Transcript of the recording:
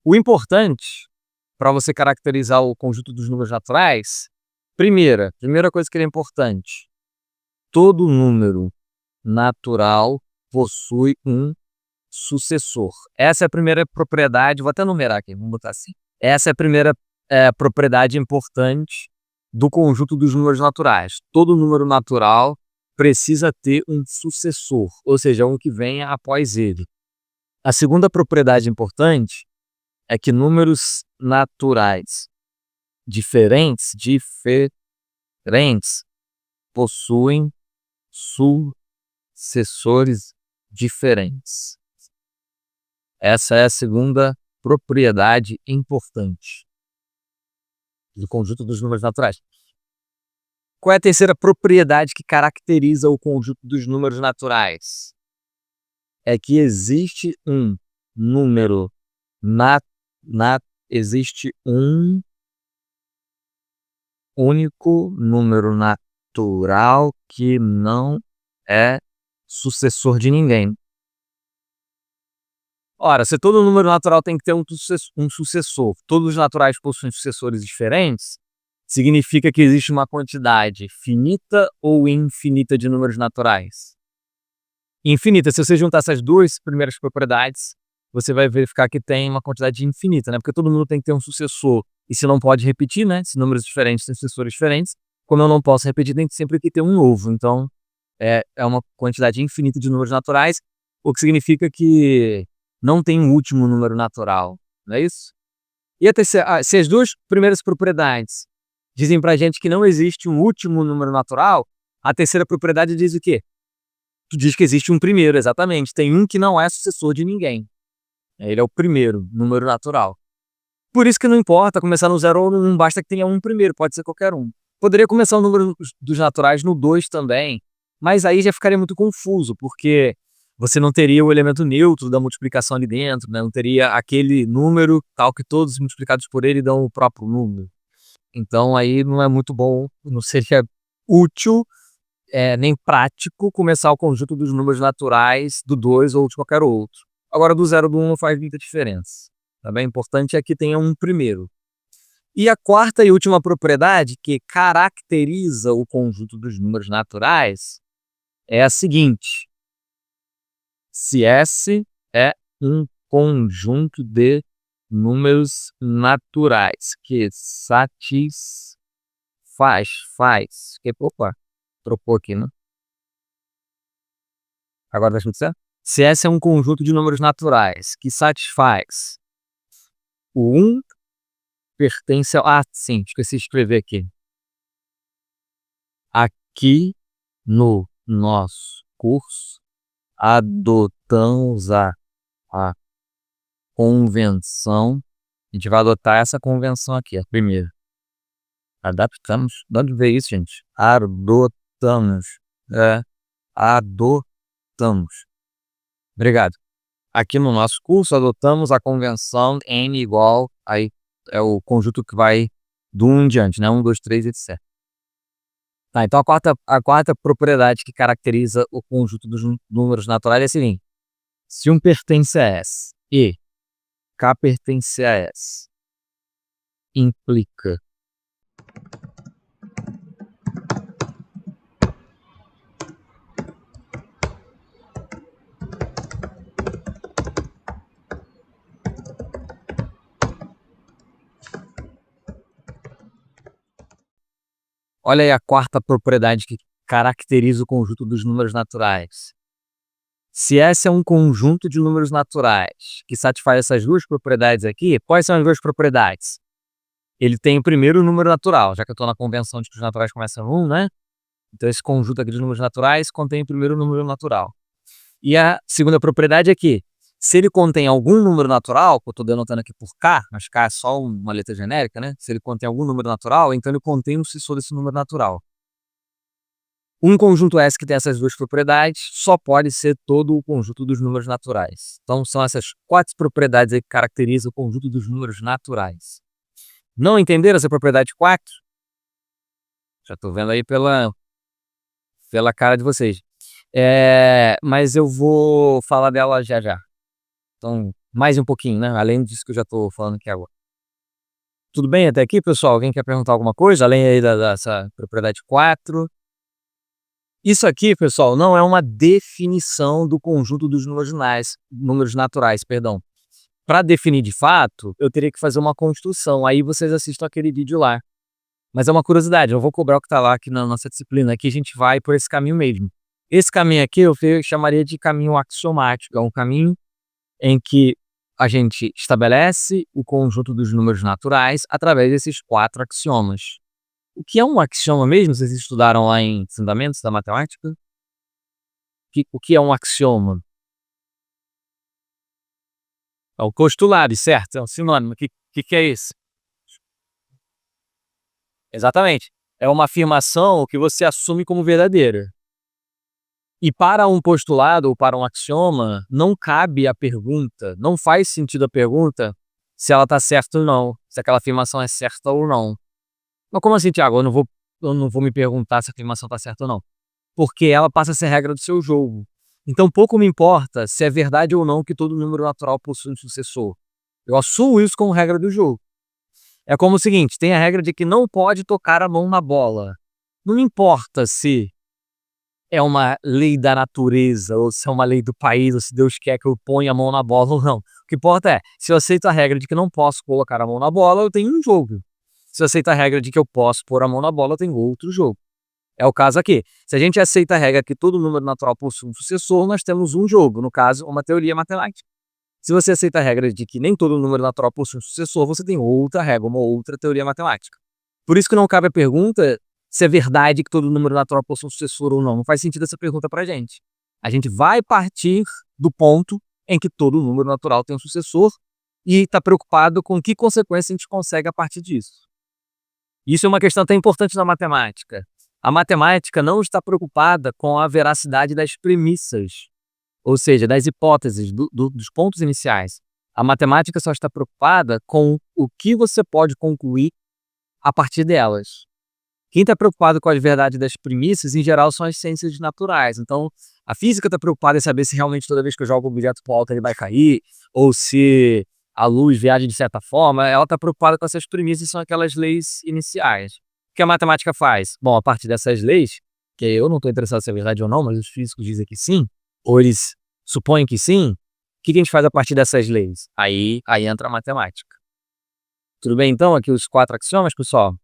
O importante para você caracterizar o conjunto dos números naturais, primeira coisa que ele é importante, todo número natural possui um sucessor. Essa é a primeira propriedade, vou até numerar aqui, vamos botar assim. Essa é a primeira propriedade importante do conjunto dos números naturais. Todo número natural precisa ter um sucessor, ou seja, um que venha após ele. A segunda propriedade importante é que números naturais diferentes possuem sucessores diferentes. Essa é a segunda propriedade importante do conjunto dos números naturais. Qual é a terceira propriedade que caracteriza o conjunto dos números naturais? É que existe um número existe um único número natural que não é sucessor de ninguém. Ora, se todo número natural tem que ter um sucessor, todos os naturais possuem sucessores diferentes, significa que existe uma quantidade finita ou infinita de números naturais? Infinita. Se você juntar essas duas primeiras propriedades, você vai verificar que tem uma quantidade infinita, né? Porque todo mundo tem que ter um sucessor. E se não pode repetir, né? Se números diferentes têm sucessores diferentes, como eu não posso repetir, tem sempre que ter um novo. Então, é uma quantidade infinita de números naturais, o que significa que não tem um último número natural, não é isso? E a terceira, se as duas primeiras propriedades dizem pra gente que não existe um último número natural, a terceira propriedade diz o quê? Tu diz que existe um primeiro, exatamente. Tem um que não é sucessor de ninguém. Ele é o primeiro número natural. Por isso que não importa começar no 0 ou no 1, basta que tenha um primeiro, pode ser qualquer um. Poderia começar o número dos naturais no 2 também, mas aí já ficaria muito confuso, porque você não teria o elemento neutro da multiplicação ali dentro, né? Não teria aquele número tal que todos multiplicados por ele dão o próprio número. Então aí não é muito bom, não seria útil nem prático começar o conjunto dos números naturais do 2 ou de qualquer outro. Agora do 0 do 1 não faz muita diferença. Tá bem? O importante é que tenha um primeiro. E a quarta e última propriedade que caracteriza o conjunto dos números naturais é a seguinte: se S é um conjunto de números naturais que opa, trocou aqui, né? Agora tá tudo certo? Se S é um conjunto de números naturais que satisfaz o 1 pertence ao... Ah, sim, esqueci de escrever aqui. Aqui no nosso curso, adotamos a convenção. A gente vai adotar essa convenção aqui, a primeira. Adaptamos. De onde veio isso, gente? Adotamos. Adotamos. Obrigado. Aqui no nosso curso, adotamos a convenção N igual, aí é o conjunto que vai do 1 em diante, né? 1, 2, 3, etc. Tá, então a quarta propriedade que caracteriza o conjunto dos números naturais é a seguinte: se 1 pertence a S e K pertence a S, implica olha aí a quarta propriedade que caracteriza o conjunto dos números naturais. Se S é um conjunto de números naturais que satisfaz essas duas propriedades aqui, quais são as duas propriedades? Ele tem o primeiro número natural, já que eu estou na convenção de que os naturais começam no 1, né? Então esse conjunto aqui de números naturais contém o primeiro número natural. E a segunda propriedade é que, se ele contém algum número natural, que eu estou denotando aqui por K, mas K é só uma letra genérica, né? Se ele contém algum número natural, então ele contém um sucessor desse número natural. Um conjunto S que tem essas duas propriedades só pode ser todo o conjunto dos números naturais. Então são essas 4 propriedades aí que caracterizam o conjunto dos números naturais. Não entenderam essa propriedade 4? Já estou vendo aí pela cara de vocês. Mas eu vou falar dela já já. Então, Mais um pouquinho, né, além disso que eu já estou falando aqui agora. Tudo bem até aqui, pessoal? Alguém quer perguntar alguma coisa, além aí dessa propriedade 4? Isso aqui, pessoal, não é uma definição do conjunto dos números naturais, perdão. Para definir de fato, eu teria que fazer uma construção, aí vocês assistam aquele vídeo lá. Mas é uma curiosidade, eu vou cobrar o que está lá aqui na nossa disciplina, aqui a gente vai por esse caminho mesmo. Esse caminho aqui eu chamaria de caminho axiomático, é um caminho em que a gente estabelece o conjunto dos números naturais através desses 4 axiomas. O que é um axioma mesmo? Vocês estudaram lá em Fundamentos da Matemática? O que é um axioma? É o postulado, certo? É um sinônimo. O que é isso? Exatamente. É uma afirmação que você assume como verdadeira. E para um postulado ou para um axioma, não cabe a pergunta, não faz sentido a pergunta se ela está certa ou não, se aquela afirmação é certa ou não. Mas como assim, Thiago? Eu não vou me perguntar se a afirmação está certa ou não. Porque ela passa a ser regra do seu jogo. Então pouco me importa se é verdade ou não que todo número natural possui um sucessor. Eu assumo isso como regra do jogo. É como o seguinte, tem a regra de que não pode tocar a mão na bola. Não importa se é uma lei da natureza, ou se é uma lei do país, ou se Deus quer que eu ponha a mão na bola ou não. O que importa é, se eu aceito a regra de que não posso colocar a mão na bola, eu tenho um jogo. Se eu aceito a regra de que eu posso pôr a mão na bola, eu tenho outro jogo. É o caso aqui. Se a gente aceita a regra que todo número natural possui um sucessor, nós temos um jogo, no caso, uma teoria matemática. Se você aceita a regra de que nem todo número natural possui um sucessor, você tem outra regra, uma outra teoria matemática. Por isso que não cabe a pergunta se é verdade que todo número natural possui um sucessor ou não. Não faz sentido essa pergunta pra gente. A gente vai partir do ponto em que todo número natural tem um sucessor e está preocupado com que consequência a gente consegue a partir disso. Isso é uma questão até importante na matemática. A matemática não está preocupada com a veracidade das premissas, ou seja, das hipóteses, dos pontos iniciais. A matemática só está preocupada com o que você pode concluir a partir delas. Quem está preocupado com as verdades das premissas, em geral, são as ciências naturais. Então, a física está preocupada em saber se realmente toda vez que eu jogo um objeto para o alto ele vai cair, ou se a luz viaja de certa forma. Ela está preocupada com essas premissas, são aquelas leis iniciais. O que a matemática faz? Bom, a partir dessas leis, que eu não estou interessado se é verdade ou não, mas os físicos dizem que sim, ou eles supõem que sim, o que a gente faz a partir dessas leis? Aí entra a matemática. Tudo bem, então? Aqui os 4 axiomas, pessoal?